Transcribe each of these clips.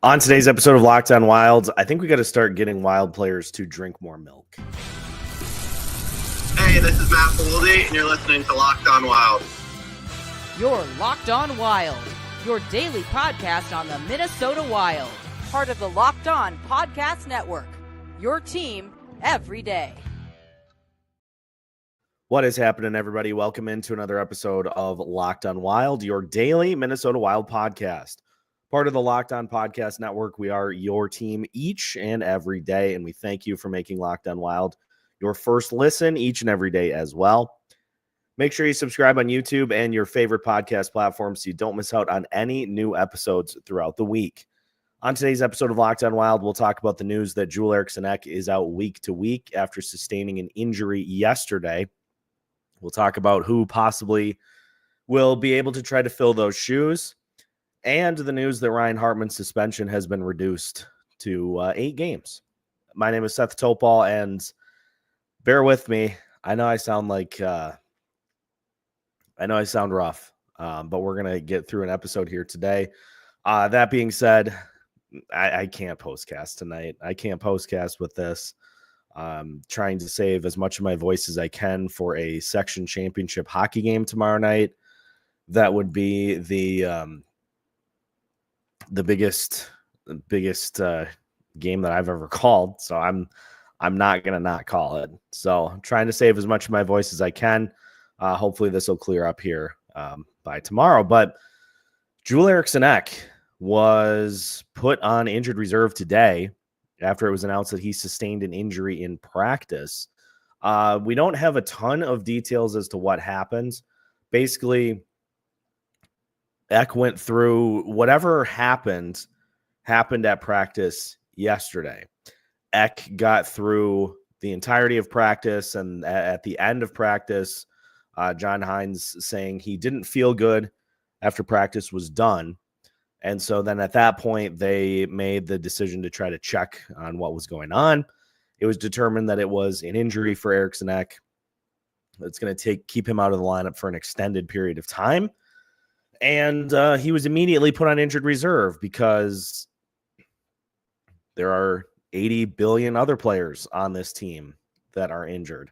On today's episode of Locked On Wild, I think we got to start getting Wild players to drink more milk. Hey, this is Matt Boldy, and you're listening to Locked On Wild. You're Locked On Wild, your daily podcast on the Minnesota Wild. Part of the Locked On Podcast Network, your team every day. What is happening, everybody? Welcome into another episode of Locked On Wild, your daily Minnesota Wild podcast. Part of the Locked On Podcast Network, we are your team each and every day, and we thank you for making Locked On Wild your first listen each and every day as well. Make sure you subscribe on YouTube and your favorite podcast platform so you don't miss out on any new episodes throughout the week. On today's episode of Locked On Wild, we'll talk about the news that Joel Eriksson Ek is out week to week after sustaining an injury yesterday. We'll talk about who possibly will be able to try to fill those shoes. And the news that Ryan Hartman's suspension has been reduced to 8 games. My name is Seth Toupal, and bear with me. I know I sound rough, but we're going to get through an episode here today. That being said, I can't postcast tonight. I can't postcast with this. Trying to save as much of my voice as I can for a section championship hockey game tomorrow night. That would be the biggest game that I've ever called. So I'm not going to not call it. So I'm trying to save as much of my voice as I can. Hopefully this will clear up here by tomorrow. But Joel Eriksson Ek was put on injured reserve today after it was announced that he sustained an injury in practice. We don't have a ton of details as to what happened. Basically, Ek went through whatever happened at practice yesterday. Ek got through the entirety of practice, and at the end of practice, John Hines saying he didn't feel good after practice was done. And so then at that point, they made the decision to try to check on what was going on. It was determined that it was an injury for Eriksson Ek. It's going to keep him out of the lineup for an extended period of time. And he was immediately put on injured reserve because there are 80 billion other players on this team that are injured.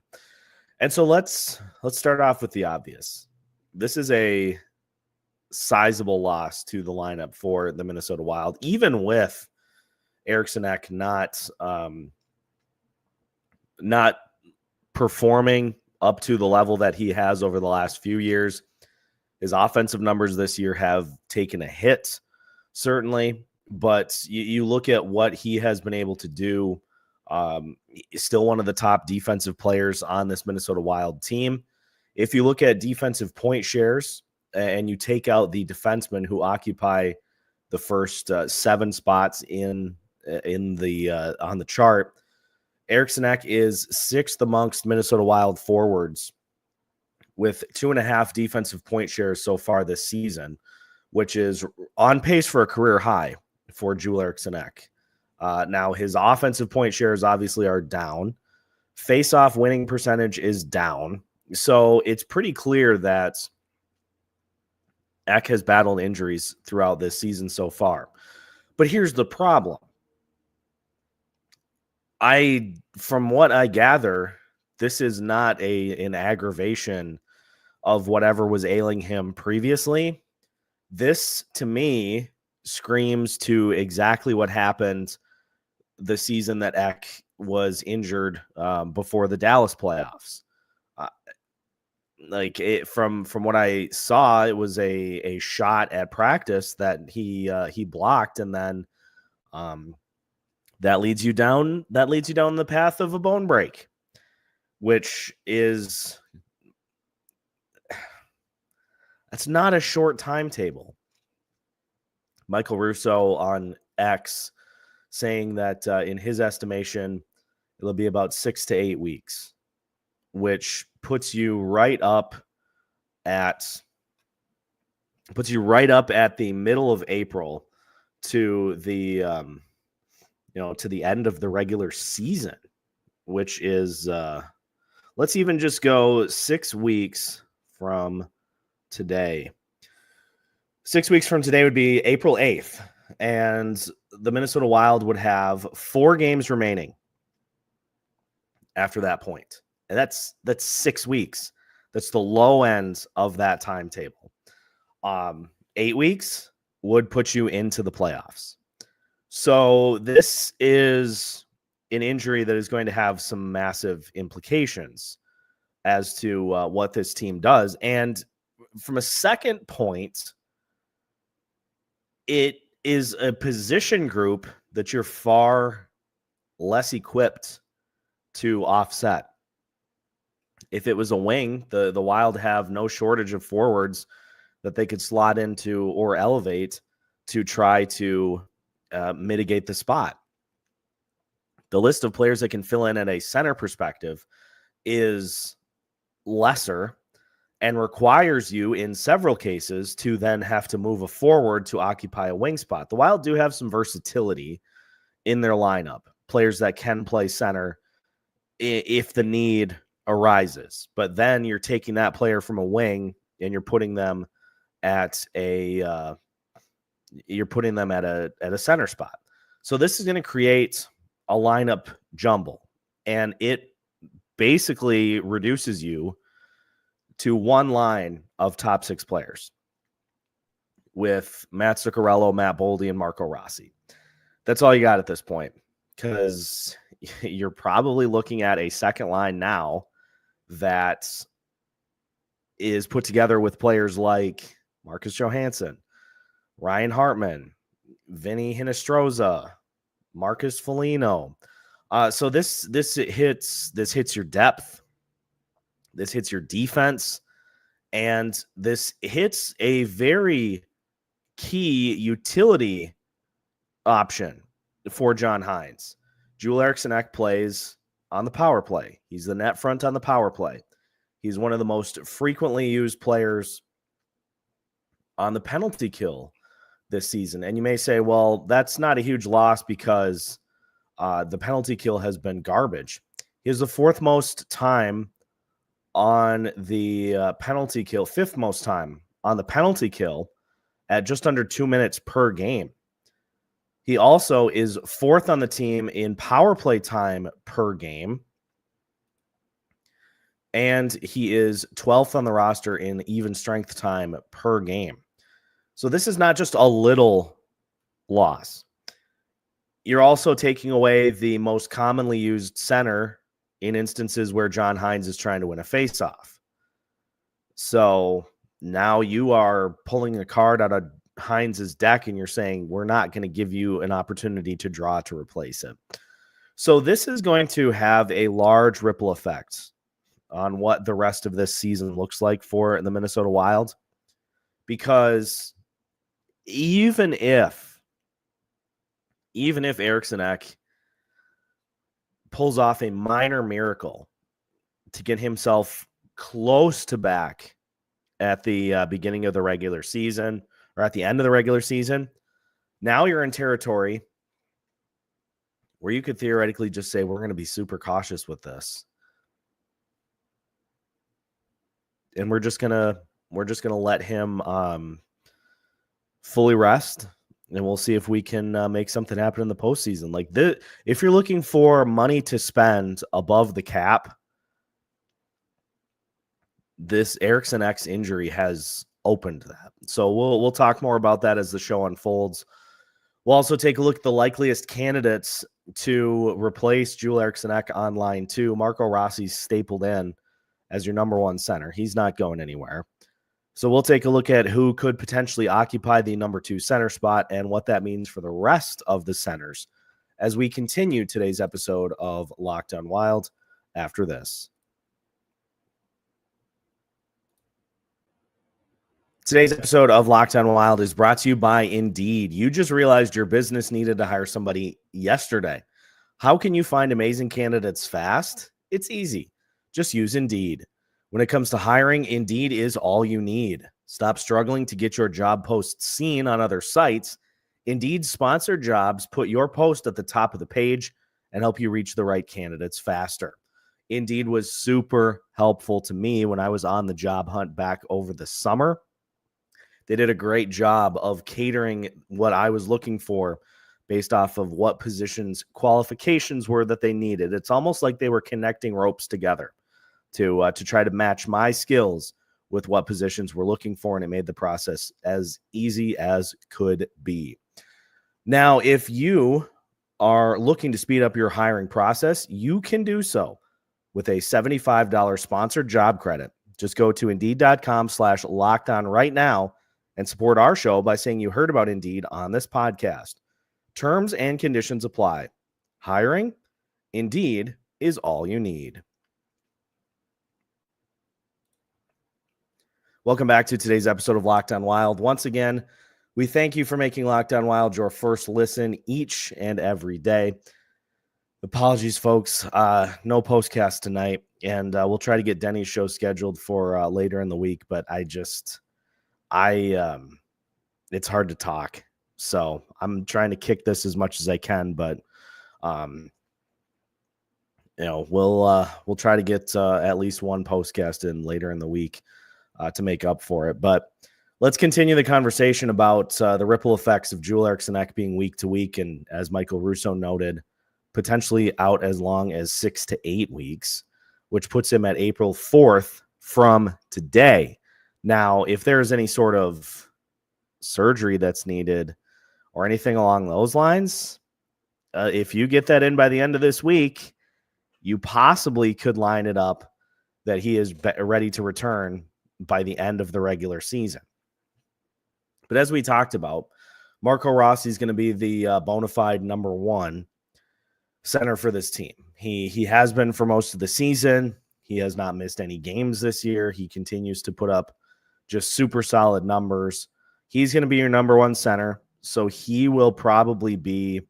And so let's start off with the obvious. This is a sizable loss to the lineup for the Minnesota Wild, even with Eriksson Ek not performing up to the level that he has over the last few years. His offensive numbers this year have taken a hit, certainly, but you look at what he has been able to do. Still one of the top defensive players on this Minnesota Wild team. If you look at defensive point shares and you take out the defensemen who occupy the first 7 spots on the chart, Eriksson Ek is 6th amongst Minnesota Wild forwards, with 2.5 defensive point shares so far this season, which is on pace for a career high for Joel Eriksson Ek. Now, his offensive point shares obviously are down. Face-off winning percentage is down. So it's pretty clear that Ek has battled injuries throughout this season so far. But here's the problem. From what I gather, this is not an aggravation of whatever was ailing him previously. This, to me, screams to exactly what happened the season that Ek was injured before the Dallas playoffs. From what I saw, it was a shot at practice that he blocked, and then that leads you down the path of a bone break, which is that's not a short timetable. Michael Russo on X saying that in his estimation, it'll be about 6 to 8 weeks, which puts you right up at the middle of April to the to the end of the regular season, which is let's even just go 6 weeks from today. 6 weeks from today would be April 8th. and the Minnesota Wild would have 4 games remaining after that point. And that's 6 weeks. That's the low end of that timetable. 8 weeks would put you into the playoffs. So this is an injury that is going to have some massive implications as to what this team does. And from a second point, it is a position group that you're far less equipped to offset. If it was a wing, the Wild have no shortage of forwards that they could slot into or elevate to try to mitigate the spot. The list of players that can fill in at a center perspective is lesser and requires you in several cases to then have to move a forward to occupy a wing spot. The Wild do have some versatility in their lineup, players that can play center if the need arises. But then you're taking that player from a wing and you're putting them at a center spot. So this is going to create a lineup jumble, and it basically reduces you to one line of top 6 players with Matt Zuccarello, Matt Boldy, and Marco Rossi. That's all you got at this point, because you're probably looking at a second line now that is put together with players like Marcus Johansson, Ryan Hartman, Vinnie Hinostroza, Marcus Foligno. So this hits your depth. This hits your defense, and this hits a very key utility option for John Hynes. Joel Eriksson Ek plays on the power play. He's the net front on the power play. He's one of the most frequently used players on the penalty kill this season. And you may say, well, that's not a huge loss because the penalty kill has been garbage. He has the 4th most time on the penalty kill, 5th most time on the penalty kill at just under 2 minutes per game. He also is 4th on the team in power play time per game. And he is 12th on the roster in even strength time per game. So this is not just a little loss. You're also taking away the most commonly used center in instances where John Hynes is trying to win a faceoff. So now you are pulling a card out of Hynes' deck and you're saying, we're not going to give you an opportunity to draw to replace it. So this is going to have a large ripple effect on what the rest of this season looks like for the Minnesota Wild. Because even if Eriksson Ek pulls off a minor miracle to get himself close to back at the beginning of the regular season or at the end of the regular season, now you're in territory where you could theoretically just say, we're going to be super cautious with this. And we're just going to let him fully rest, and we'll see if we can make something happen in the postseason. Like this, if you're looking for money to spend above the cap, this Eriksson Ek's injury has opened that. So we'll talk more about that as the show unfolds. We'll also take a look at the likeliest candidates to replace Joel Eriksson Ek on line 2. Marco Rossi's stapled in as your number 1 center. He's not going anywhere. So we'll take a look at who could potentially occupy the number 2 center spot and what that means for the rest of the centers as we continue today's episode of Locked On Wild after this. Today's episode of Locked On Wild is brought to you by Indeed. You just realized your business needed to hire somebody yesterday. How can you find amazing candidates fast? It's easy. Just use Indeed. When it comes to hiring, Indeed is all you need. Stop struggling to get your job posts seen on other sites. Indeed's sponsored jobs put your post at the top of the page and help you reach the right candidates faster. Indeed was super helpful to me when I was on the job hunt back over the summer. They did a great job of catering what I was looking for based off of what positions qualifications were that they needed. It's almost like they were connecting ropes together to try to match my skills with what positions we're looking for, and it made the process as easy as could be. Now, if you are looking to speed up your hiring process, you can do so with a $75 sponsored job credit. Just go to Indeed.com/lockedon right now and support our show by saying you heard about Indeed on this podcast. Terms and conditions apply. Hiring? Indeed is all you need. Welcome back to today's episode of Locked On Wild. Once again, we thank you for making Locked On Wild your first listen each and every day. Apologies, folks. No postcast tonight, and we'll try to get Denny's show scheduled for later in the week, but it's hard to talk. So I'm trying to kick this as much as I can, but we'll try to get at least one postcast in later in the week to make up for it. But let's continue the conversation about the ripple effects of Joel Eriksson Ek being week to week, and as Michael Russo noted, potentially out as long as 6 to 8 weeks, which puts him at April 4th from today. Now, if there's any sort of surgery that's needed or anything along those lines, if you get that in by the end of this week, you possibly could line it up that he is ready to return by the end of the regular season. But as we talked about, Marco Rossi is going to be the bona fide number one center for this team. He has been for most of the season. He has not missed any games this year. He continues to put up just super solid numbers. He's going to be your number one center, so he will probably be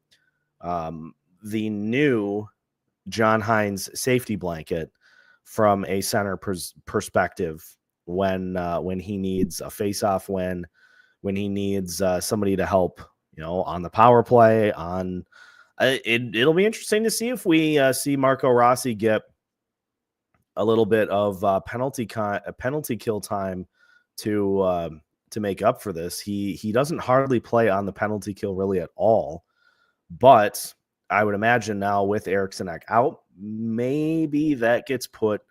the new John Hines safety blanket from a center perspective when he needs a faceoff win, when he needs somebody to help, on the power play. It'll be interesting to see if we see Marco Rossi get a little bit of penalty kill time to make up for this. He doesn't hardly play on the penalty kill really at all, but I would imagine now with Eriksson Ek out, maybe that gets put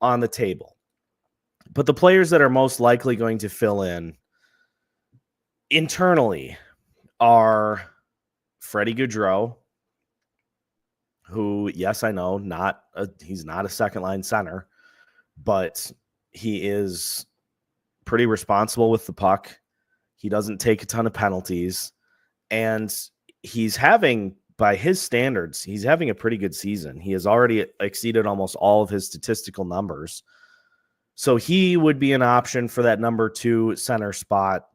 on the table. But the players that are most likely going to fill in internally are Freddie Gaudreau, who, yes, I know, he's not a second line center, but he is pretty responsible with the puck. He doesn't take a ton of penalties, and he's having, by his standards, he's having a pretty good season. He has already exceeded almost all of his statistical numbers. So he would be an option for that number two center spot,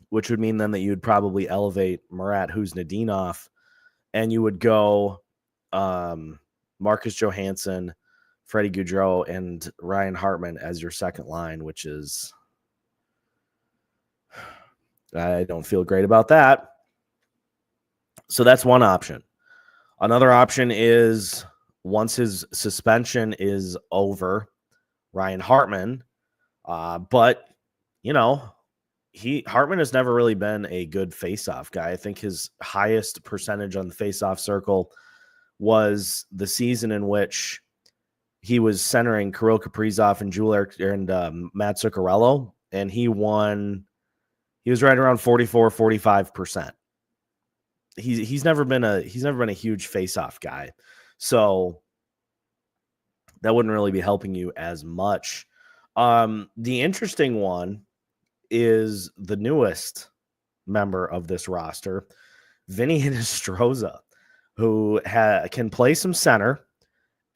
which would mean then that you'd probably elevate Murat Huznadinov, and you would go Marcus Johansson, Freddie Gaudreau, and Ryan Hartman as your second line, which is, I don't feel great about that. So that's one option. Another option is, once his suspension is over, Ryan Hartman. But, Hartman has never really been a good faceoff guy. I think his highest percentage on the faceoff circle was the season in which he was centering Kirill Kaprizov and Joel Eriksson and Matt Zuccarello, and he was right around 44-45%. He's never been a huge faceoff guy. So that wouldn't really be helping you as much. The interesting one is the newest member of this roster, Vinnie Hinostroza, who can play some center,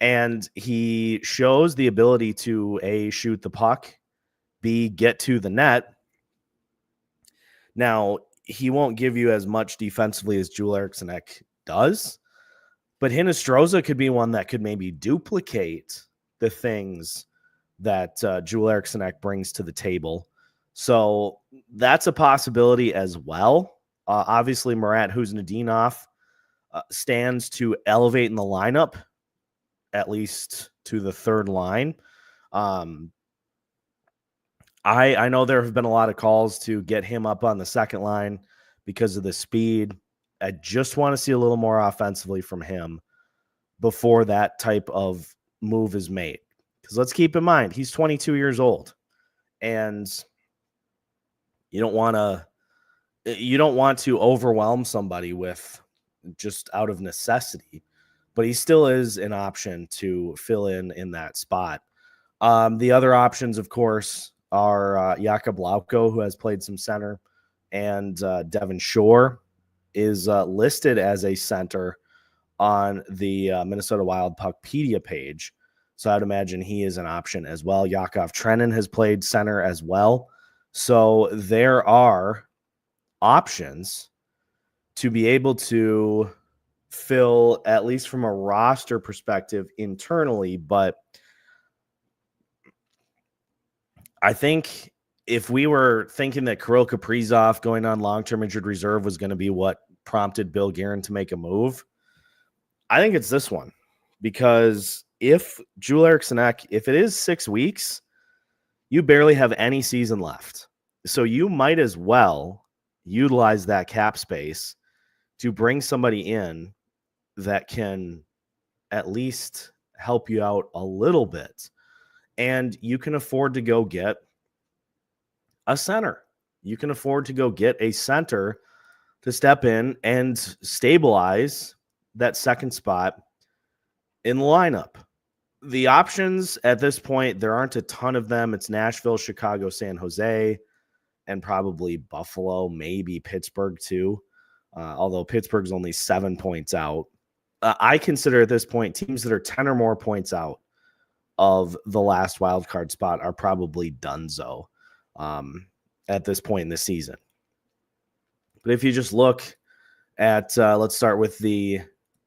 and he shows the ability to A, shoot the puck, B, get to the net. Now, he won't give you as much defensively as Joel Eriksson Ek does, but Hinostroza could be one that could maybe duplicate the things that Joel Eriksson Ek brings to the table. So that's a possibility as well. Obviously, Murat Huznadinov stands to elevate in the lineup, at least to the third line. I know there have been a lot of calls to get him up on the second line because of the speed. I just want to see a little more offensively from him before that type of move is made. Because let's keep in mind, he's 22 years old, and you don't want to overwhelm somebody with just out of necessity, but he still is an option to fill in that spot. The other options, of course, are Jakub Lauko, who has played some center, and Devin Shore is listed as a center on the Minnesota Wild Puckpedia page. So I'd imagine he is an option as well. Yakov Trenin has played center as well. So there are options to be able to fill, at least from a roster perspective, internally. But I think if we were thinking that Kirill Kaprizov going on long-term injured reserve was going to be what prompted Bill Guerin to make a move, I think it's this one. Because if Joel Eriksson Ek, if it is 6 weeks, you barely have any season left. So you might as well utilize that cap space to bring somebody in that can at least help you out a little bit. And you can afford to go get a center. You can afford to go get a center to step in and stabilize that second spot in the lineup. The options at this point, there aren't a ton of them. It's Nashville, Chicago, San Jose, and probably Buffalo, maybe Pittsburgh too. Although Pittsburgh's only 7 points out. I consider at this point teams that are 10 or more points out of the last wild card spot are probably donezo at this point in the season. But if you just look at, let's start with the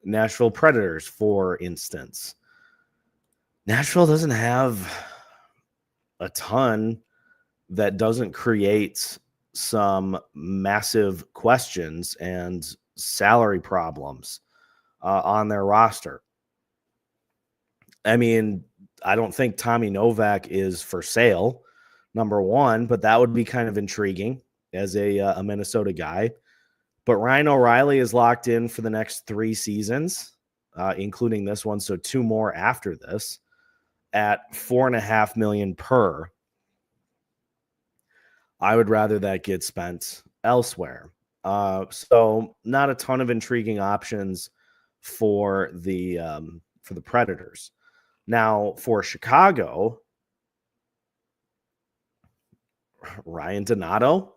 Nashville Predators, for instance. Nashville doesn't have a ton that doesn't create some massive questions and salary problems on their roster. I mean, I don't think Tommy Novak is for sale, number one, but that would be kind of intriguing as a Minnesota guy. But Ryan O'Reilly is locked in for the next 3 seasons, including this one, so 2 more after this, at $4.5 million per. I would rather that get spent elsewhere. So not a ton of intriguing options for the Predators. Now for Chicago, Ryan Donato,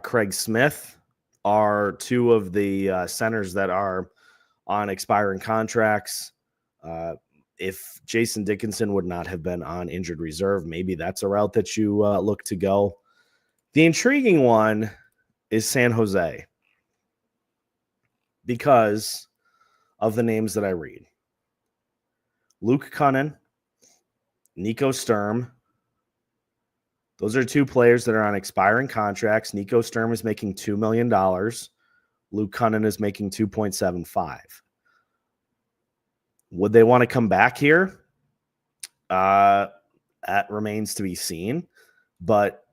Craig Smith are 2 of the centers that are on expiring contracts. If Jason Dickinson would not have been on injured reserve, maybe that's a route that you look to go. The intriguing one is San Jose because of the names that I read. Luke Kunin, Nico Sturm. Those are 2 players that are on expiring contracts. Nico Sturm is making $2 million. Luke Kunin is making 2.75. Would they want to come back here? That remains to be seen. But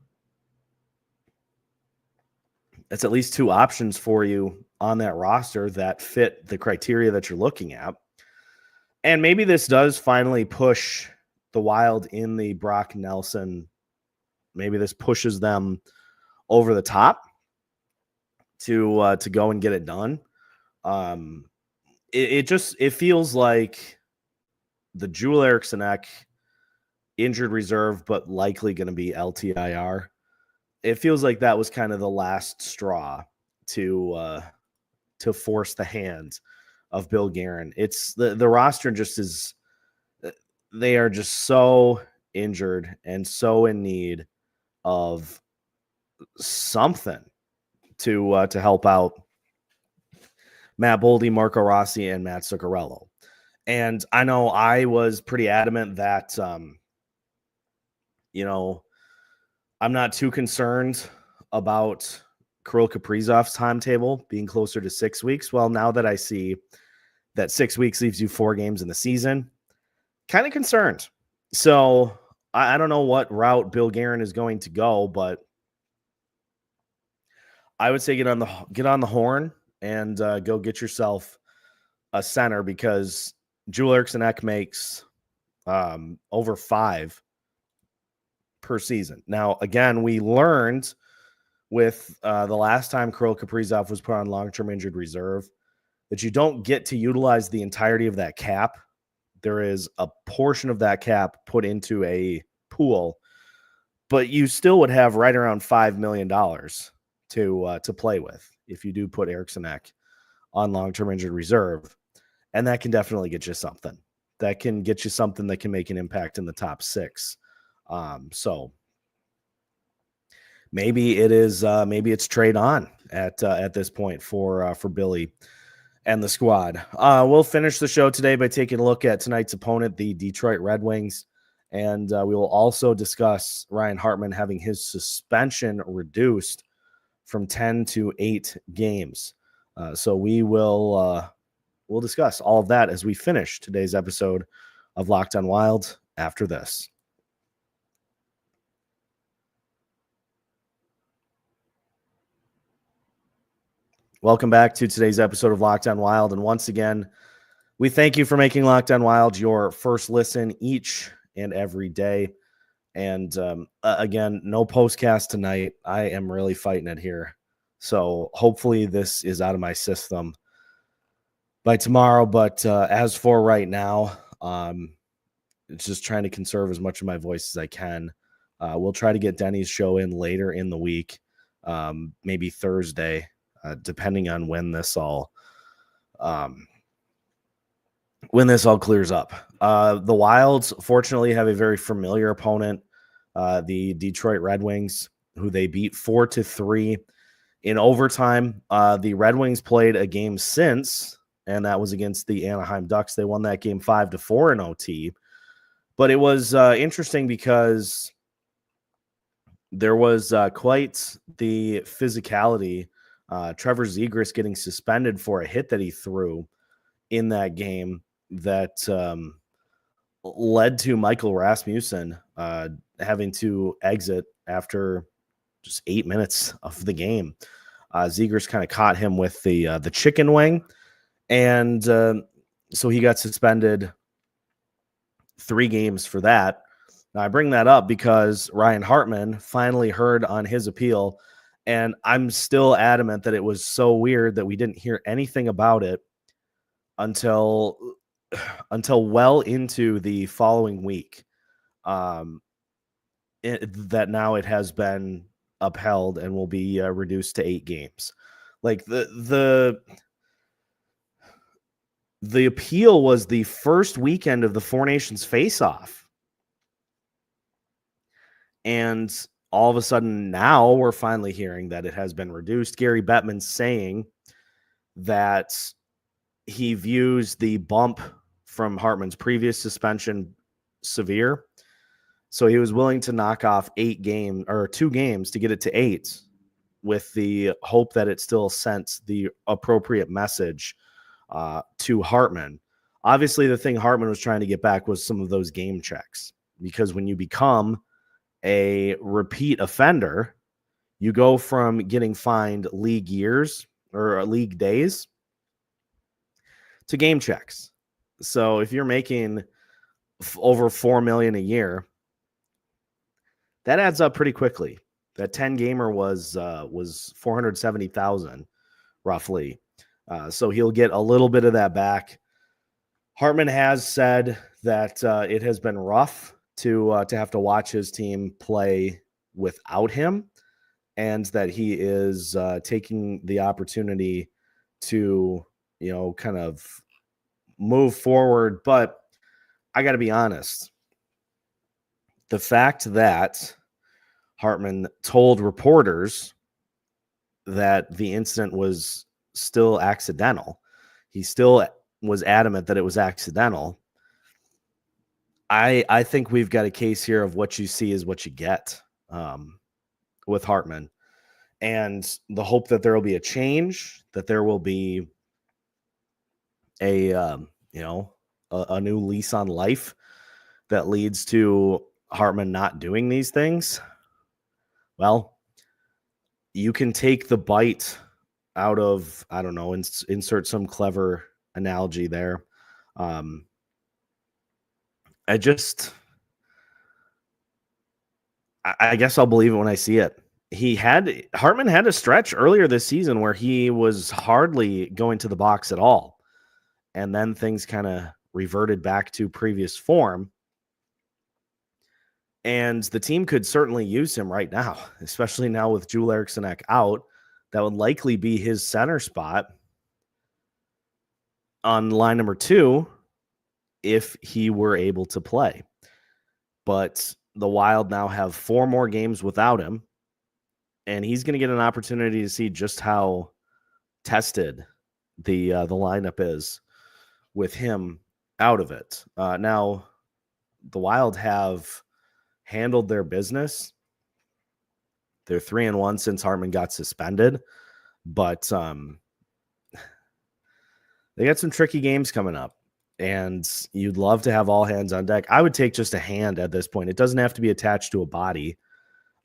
it's at least 2 options for you on that roster that fit the criteria that you're looking at. And maybe this does finally push the Wild in the Brock Nelson. Maybe this pushes them over the top to go and get it done. It feels like the Joel Eriksson Ek injured reserve, but likely going to be LTIR. It feels like that was kind of the last straw to force the hand of Bill Guerin. It's the roster just is, they are just so injured and so in need of something to help out Matt Boldy, Marco Rossi, and Matt Zuccarello. And I know I was pretty adamant that, I'm not too concerned about Kirill Kaprizov's timetable being closer to 6 weeks. Well, now that I see that 6 weeks leaves you 4 games in the season, kind of concerned. So I don't know what route Bill Guerin is going to go, but I would say get on the horn and go get yourself a center, because Joel Eriksson Ek makes over 5 per season. Now, again, we learned with the last time Kirill Kaprizov was put on long-term injured reserve that you don't get to utilize the entirety of that cap. There is a portion of that cap put into a pool, but you still would have right around $5 million to play with if you do put Eriksson Ek on long-term injured reserve. And that can definitely get you something. That can get you something that can make an impact in the top 6. So maybe it's trade on at this point for Billy and the squad. We'll finish the show today by taking a look at tonight's opponent, the Detroit Red Wings. And we will also discuss Ryan Hartman having his suspension reduced from 10 to 8 games. So we'll discuss all of that as we finish today's episode of Locked on Wild after this. Welcome back to today's episode of Locked on Wild. And once again, we thank you for making Locked on Wild your first listen each and every day. And again, no postcast tonight. I am really fighting it here. So hopefully this is out of my system by tomorrow. But as for right now, it's just trying to conserve as much of my voice as I can. We'll try to get Denny's show in later in the week, maybe Thursday, depending on when this all clears up. The Wilds, fortunately, have a very familiar opponent, the Detroit Red Wings, who they beat 4-3 in overtime. The Red Wings played a game since, and that was against the Anaheim Ducks. They won that game 5-4 in OT. But it was interesting because there was quite the physicality. Trevor Zegras getting suspended for a hit that he threw in that game that led to Michael Rasmussen having to exit after just 8 minutes of the game. Zegras kind of caught him with the chicken wing, and so he got suspended 3 games for that. Now, I bring that up because Ryan Hartman finally heard on his appeal, and I'm still adamant that it was so weird that we didn't hear anything about it until well into the following week. That now it has been upheld and will be reduced to 8 games. Like the appeal was the first weekend of the Four Nations face-off. And all of a sudden now we're finally hearing that it has been reduced. Gary Bettman saying that he views the bump from Hartman's previous suspension severe. So he was willing to knock off 2 games to get it to 8, with the hope that it still sent the appropriate message to Hartman. Obviously, the thing Hartman was trying to get back was some of those game checks, because when you become a repeat offender, you go from getting fined league years or league days to game checks. So if you're making over $4 million a year, that adds up pretty quickly. That 10 gamer was $470,000 roughly. So he'll get a little bit of that back. Hartman has said that it has been rough to have to watch his team play without him, and that he is taking the opportunity to, kind of move forward. But I got to be honest, the fact that Hartman told reporters that the incident was still accidental, he still was adamant that it was accidental. I think we've got a case here of what you see is what you get with Hartman, and the hope that there will be a change, that there will be a new lease on life that leads to Hartman not doing these things? Well, you can take the bite out of, I don't know, insert some clever analogy there. I guess I'll believe it when I see it. Hartman had a stretch earlier this season where he was hardly going to the box at all. And then things kind of reverted back to previous form. And the team could certainly use him right now, especially now with Joel Eriksson Ek out. That would likely be his center spot on line number 2 if he were able to play. But the Wild now have 4 more games without him, and he's going to get an opportunity to see just how tested the lineup is with him out of it. Now, the Wild have handled their business. They're 3-1 since Hartman got suspended, but they got some tricky games coming up, and you'd love to have all hands on deck. I would take just a hand at this point. It doesn't have to be attached to a body.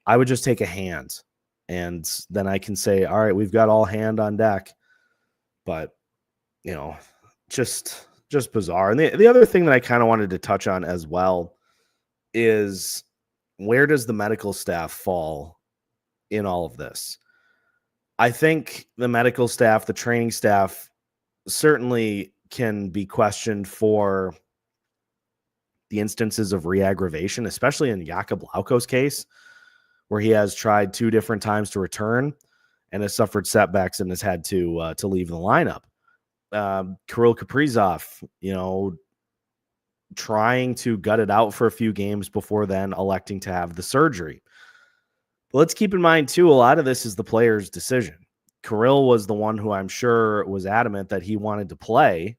I would just take a hand, and then I can say, all right, we've got all hand on deck. But, just bizarre. And the other thing that I kind of wanted to touch on as well is, where does the medical staff fall in all of this? I think the medical staff, the training staff, certainly can be questioned for the instances of re-aggravation, especially in Jakub Lauko's case, where he has tried 2 different times to return and has suffered setbacks and has had to leave the lineup. Kirill Kaprizov, trying to gut it out for a few games before then electing to have the surgery. But let's keep in mind, too, a lot of this is the player's decision. Kirill was the one who I'm sure was adamant that he wanted to play.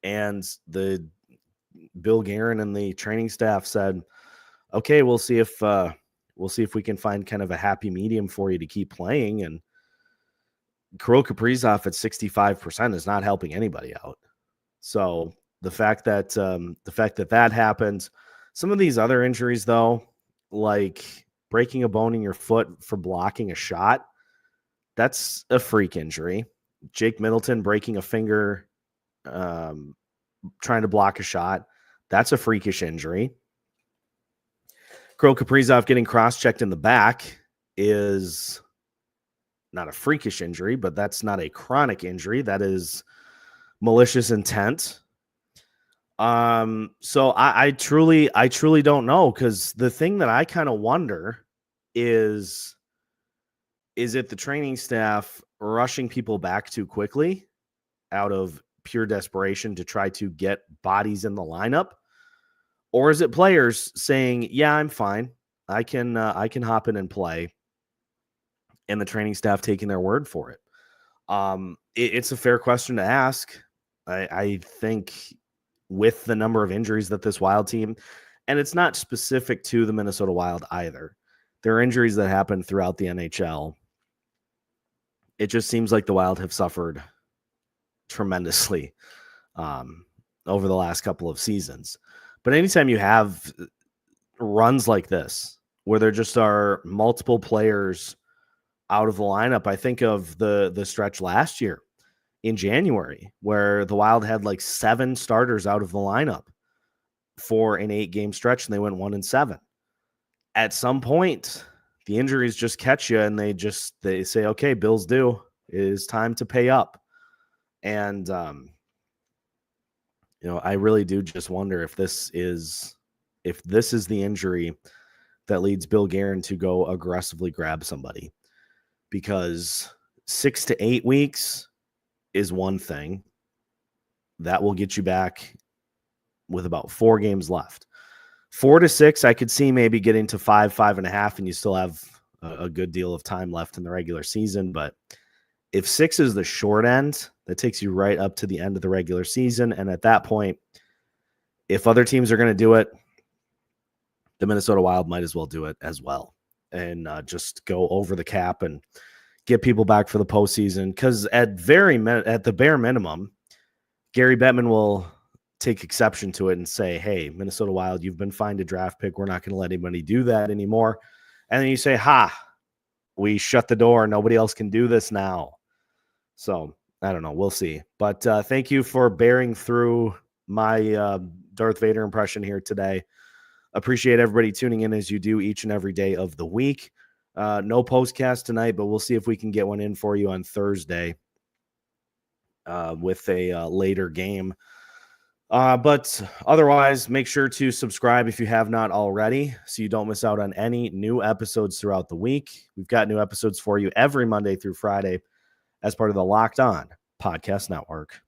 And the Bill Guerin and the training staff said, okay, we'll see if we can find kind of a happy medium for you to keep playing. And Kirill Kaprizov at 65% is not helping anybody out. So the fact that that happened, some of these other injuries, though, like breaking a bone in your foot for blocking a shot, that's a freak injury. Jake Middleton breaking a finger trying to block a shot, that's a freakish injury. Kirill Kaprizov getting cross-checked in the back is not a freakish injury, but that's not a chronic injury. That is malicious intent. So I truly don't know, because the thing that I kind of wonder is it the training staff rushing people back too quickly out of pure desperation to try to get bodies in the lineup? Or is it players saying, yeah, I'm fine, I can hop in and play, and the training staff taking their word for it? It's a fair question to ask. I think with the number of injuries that this Wild team, and it's not specific to the Minnesota Wild either, there are injuries that happen throughout the NHL. It just seems like the Wild have suffered tremendously over the last couple of seasons. But anytime you have runs like this, where there just are multiple players out of the lineup, I think of the stretch last year in January, where the Wild had like 7 starters out of the lineup for an 8-game stretch, and they went 1-7. At some point, the injuries just catch you, and they say, okay, bills due. It is time to pay up. And, I really do just wonder if this is the injury that leads Bill Guerin to go aggressively grab somebody, because 6 to 8 weeks is one thing that will get you back with about 4 games left. 4 to 6, I could see maybe getting to 5.5, and you still have a good deal of time left in the regular season. But if 6 is the short end, that takes you right up to the end of the regular season. And at that point, if other teams are going to do it, the Minnesota Wild might as well do it as well, and just go over the cap and get people back for the postseason. Because at the bare minimum, Gary Bettman will take exception to it and say, hey, Minnesota Wild, you've been fined a draft pick. We're not going to let anybody do that anymore. And then you say, we shut the door. Nobody else can do this now. So I don't know. We'll see. But thank you for bearing through my Darth Vader impression here today. Appreciate everybody tuning in as you do each and every day of the week. No postcast tonight, but we'll see if we can get one in for you on Thursday with a later game. But otherwise, make sure to subscribe if you have not already so you don't miss out on any new episodes throughout the week. We've got new episodes for you every Monday through Friday as part of the Locked On Podcast Network.